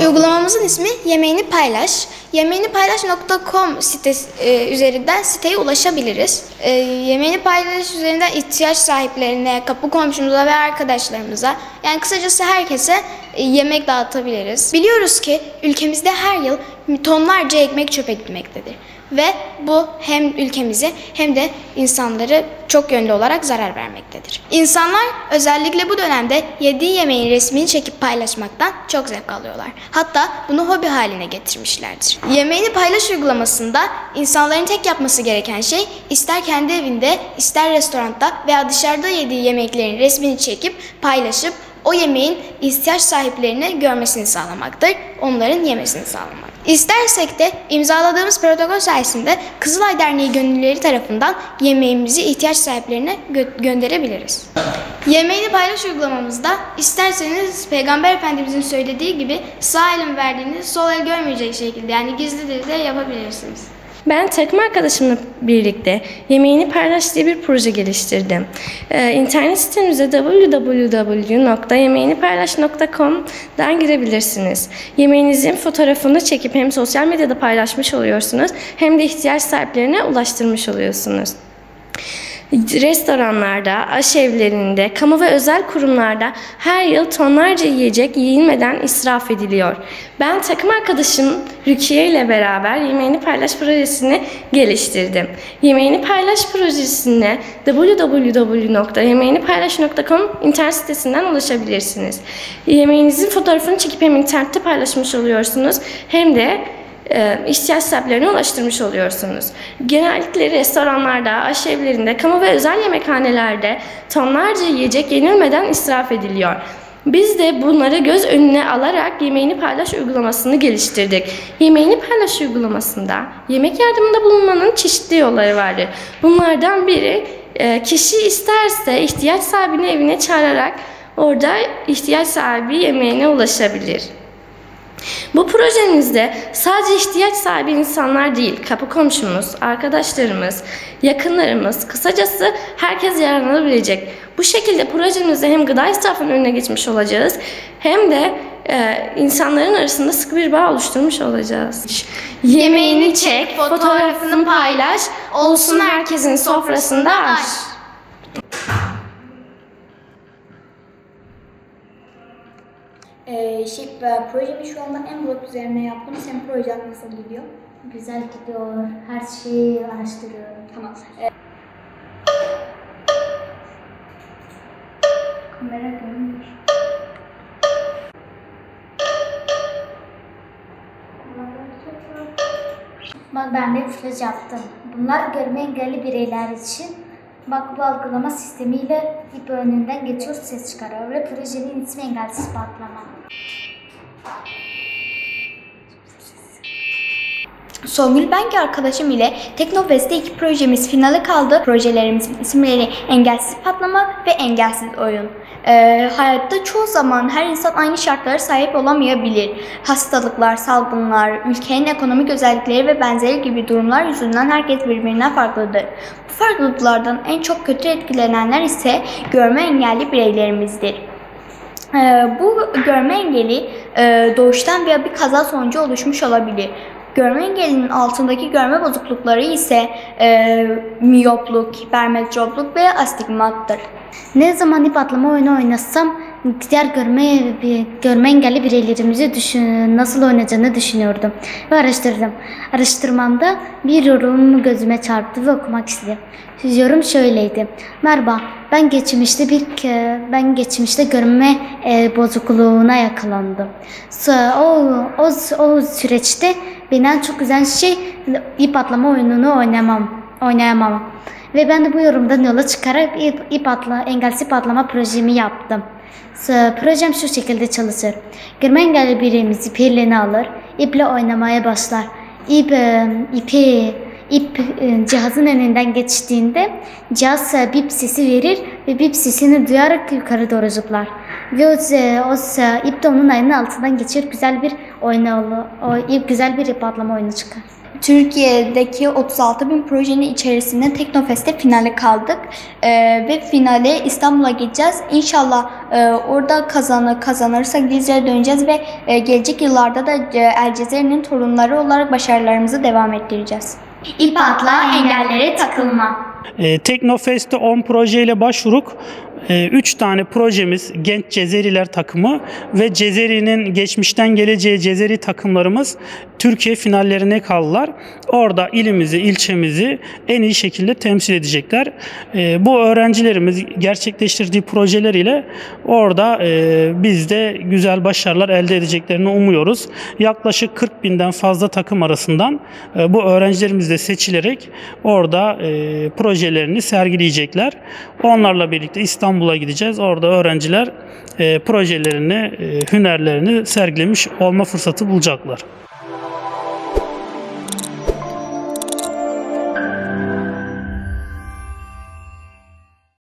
Uygulamamızın ismi Yemeğini Paylaş. Yemeğinipaylaş.com sitesi üzerinden siteye ulaşabiliriz. Yemeğini Paylaş üzerinden ihtiyaç sahiplerine, kapı komşumuza ve arkadaşlarımıza, yani kısacası herkese yemek dağıtabiliriz. Biliyoruz ki ülkemizde her yıl tonlarca ekmek çöpe gitmektedir. Ve bu hem ülkemizi hem de insanları çok yönlü olarak zarar vermektedir. İnsanlar özellikle bu dönemde yediği yemeğin resmini çekip paylaşmaktan çok zevk alıyorlar. Hatta bunu hobi haline getirmişlerdir. Yemeğini Paylaş uygulamasında insanların tek yapması gereken şey ister kendi evinde, ister restoranda veya dışarıda yediği yemeklerin resmini çekip paylaşıp o yemeğin ihtiyaç sahiplerine görmesini sağlamaktır, onların yemesini sağlamak. İstersek de imzaladığımız protokol sayesinde Kızılay Derneği gönüllüleri tarafından yemeğimizi ihtiyaç sahiplerine gönderebiliriz. Yemeğini Paylaş uygulamamızda isterseniz Peygamber Efendimizin söylediği gibi sağ elin verdiğini sol el görmeyecek şekilde, yani gizlidir de yapabilirsiniz. Ben takım arkadaşımla birlikte Yemeğini Paylaş diye bir proje geliştirdim. İnternet sitemize www.yemeğinipaylaş.com'dan girebilirsiniz. Yemeğinizin fotoğrafını çekip hem sosyal medyada paylaşmış oluyorsunuz hem de ihtiyaç sahiplerine ulaştırmış oluyorsunuz. Restoranlarda, aşevlerinde, kamu ve özel kurumlarda her yıl tonlarca yiyecek yenilmeden israf ediliyor. Ben takım arkadaşım Rukiye ile beraber Yemeğini Paylaş projesini geliştirdim. Yemeğini Paylaş projesine www.yemeğinipaylaş.com internet sitesinden ulaşabilirsiniz. Yemeğinizin fotoğrafını çekip hem internette paylaşmış oluyorsunuz hem de ihtiyaç sahiplerine ulaştırmış oluyorsunuz. Genellikle restoranlarda, aşevlerinde, kamu ve özel yemekhanelerde tonlarca yiyecek yenilmeden israf ediliyor. Biz de bunları göz önüne alarak Yemeğini Paylaş uygulamasını geliştirdik. Yemeğini Paylaş uygulamasında yemek yardımında bulunmanın çeşitli yolları vardır. Bunlardan biri, kişi isterse ihtiyaç sahibini evine çağırarak orada ihtiyaç sahibi yemeğine ulaşabilir. Bu projemizde sadece ihtiyaç sahibi insanlar değil, kapı komşumuz, arkadaşlarımız, yakınlarımız, kısacası herkes yararlanabilecek. Bu şekilde projemizde hem gıda israfının önüne geçmiş olacağız hem de insanların arasında sıkı bir bağ oluşturmuş olacağız. Yemeğini çek, fotoğrafını paylaş, olsun herkesin sofrasında aş. Projemi şu anda en blog üzerine yaptım. Senin projen nasıl gidiyor? Güzel gidiyor. Her şeyi araştırıyorum. Tamam. Kamera görünmüyor. Bak ben bir flaj yaptım. Bunlar görme engelli bireyler için. Bak bu algılama sistemiyle ip önünden geçiyor, ses çıkarıyor ve projenin ismi engelsiz patlama. Songül Benki arkadaşım ile Teknofest'te 2 projemiz finale kaldı. Projelerimizin isimleri Engelsiz Patlama ve Engelsiz Oyun. Hayatta çoğu zaman her insan aynı şartlara sahip olamayabilir. Hastalıklar, salgınlar, ülkenin ekonomik özellikleri ve benzeri gibi durumlar yüzünden herkes birbirinden farklıdır. Bu farklılıklardan en çok kötü etkilenenler ise görme engelli bireylerimizdir. Bu görme engeli doğuştan veya bir kaza sonucu oluşmuş olabilir. Görme engelinin altındaki görme bozuklukları ise miyopluk, hipermetropluk ve astigmattır. Ne zaman ip atlama oyunu oynasam diğer görme engelli bireylerimizi nasıl oynayacağını düşünüyordum ve araştırdım. Araştırmamda bir yorum gözüme çarptı ve okumak istedim. Yorum şöyleydi: merhaba, ben geçmişte görme bozukluğuna yakalandım. O süreçte benden çok güzel şey ip atlama oyununu oynayamam. Ve ben de bu yorumdan yola çıkarak engelsiz patlama projemi yaptım. Projem şu şekilde çalışır. Görme engelli birimiz ip eline alır, iple oynamaya başlar. İp cihazın önünden geçtiğinde cihaz bip sesi verir ve bip sesini duyarak yukarı doğru zıplar. Ve o ip de onun ayının altından geçir, güzel bir ip atlama oyunu çıkar. Türkiye'deki 36 bin projenin içerisinde Teknofest'te finale kaldık. Ve finale İstanbul'a gideceğiz. İnşallah orada kazanırsak Dizce'ye döneceğiz ve gelecek yıllarda da El Cezire'nin torunları olarak başarılarımızı devam ettireceğiz. İp atla, engellere takılma. Teknofest'te 10 projeyle başvurduk. 3 tane projemiz Genç Cezeriler takımı ve Cezeri'nin geçmişten geleceğe Cezeri takımlarımız Türkiye finallerine kaldılar. Orada ilimizi, ilçemizi en iyi şekilde temsil edecekler. Bu öğrencilerimiz gerçekleştirdiği projeleriyle orada biz de güzel başarılar elde edeceklerini umuyoruz. Yaklaşık 40 binden fazla takım arasından bu öğrencilerimiz de seçilerek orada projelerini sergileyecekler. Onlarla birlikte İstanbul'a gideceğiz. Orada öğrenciler projelerini, hünerlerini sergilemiş olma fırsatı bulacaklar.